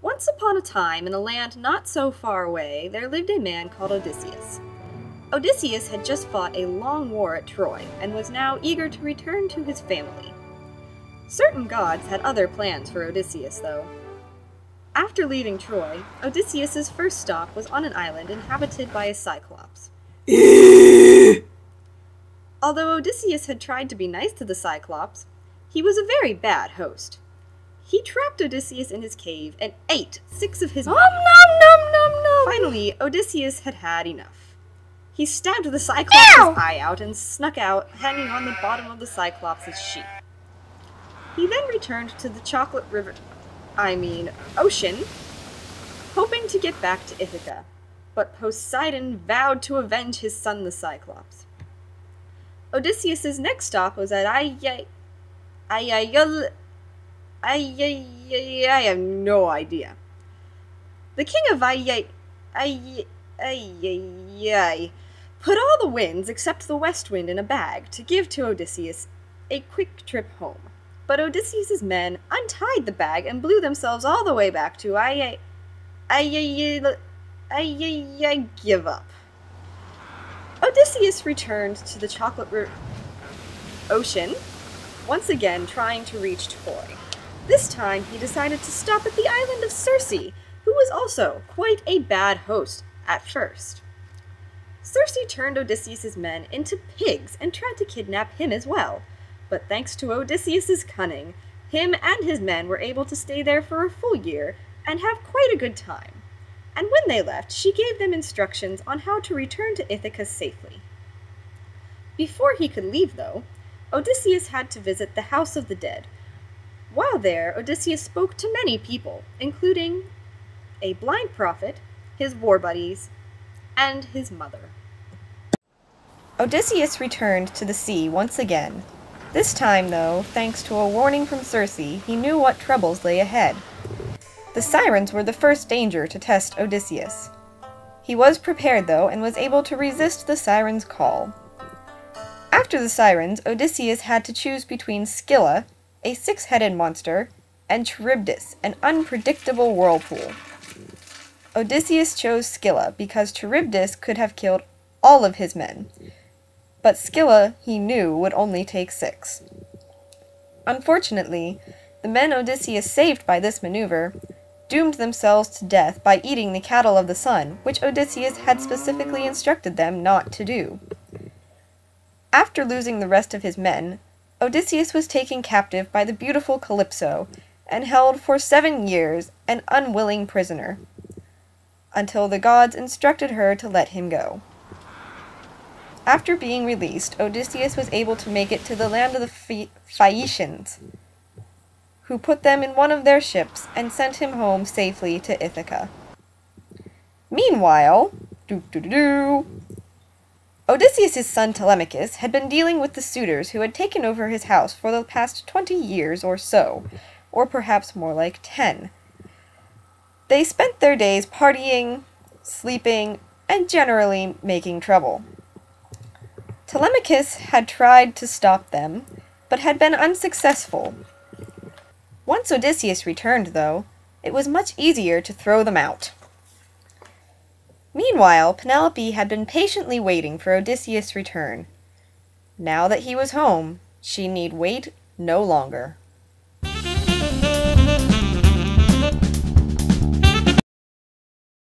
Once upon a time, in a land not so far away, there lived a man called Odysseus. Odysseus had just fought a long war at Troy, and was now eager to return to his family. Certain gods had other plans for Odysseus, though. After leaving Troy, Odysseus's first stop was on an island inhabited by a Cyclops. Although Odysseus had tried to be nice to the Cyclops, he was a very bad host. He trapped Odysseus in his cave and ate 6 of his... Finally, Odysseus had had enough. He stabbed the Cyclops' eye out and snuck out, hanging on the bottom of the Cyclops' sheep. He then returned to the ocean, hoping to get back to Ithaca, but Poseidon vowed to avenge his son the Cyclops. Odysseus' next stop was at I have no idea. The king of put all the winds except the west wind in a bag to give to Odysseus a quick trip home. But Odysseus' men untied the bag and blew themselves all the way back to give up. Odysseus returned to the ocean, once again trying to reach Troy. This time he decided to stop at the island of Circe, who was also quite a bad host at first. Circe turned Odysseus' men into pigs and tried to kidnap him as well, but thanks to Odysseus' cunning, him and his men were able to stay there for a full year and have quite a good time. And when they left, she gave them instructions on how to return to Ithaca safely. Before he could leave, though, Odysseus had to visit the House of the Dead. While there, Odysseus spoke to many people, including a blind prophet, his war buddies, and his mother. Odysseus returned to the sea once again. This time, though, thanks to a warning from Circe, he knew what troubles lay ahead. The sirens were the first danger to test Odysseus. He was prepared, though, and was able to resist the sirens' call. After the sirens, Odysseus had to choose between Scylla, a 6-headed monster, and Charybdis, an unpredictable whirlpool. Odysseus chose Scylla because Charybdis could have killed all of his men, but Scylla, he knew, would only take 6. Unfortunately, the men Odysseus saved by this maneuver doomed themselves to death by eating the cattle of the sun, which Odysseus had specifically instructed them not to do. After losing the rest of his men, Odysseus was taken captive by the beautiful Calypso and held for 7 years an unwilling prisoner, until the gods instructed her to let him go. After being released, Odysseus was able to make it to the land of the Phaeacians, who put them in one of their ships and sent him home safely to Ithaca. Meanwhile, Odysseus' son Telemachus had been dealing with the suitors who had taken over his house for the past 20 years or so, or perhaps more like 10. They spent their days partying, sleeping, and generally making trouble. Telemachus had tried to stop them, but had been unsuccessful. Once Odysseus returned, though, it was much easier to throw them out. Meanwhile, Penelope had been patiently waiting for Odysseus' return. Now that he was home, she need wait no longer.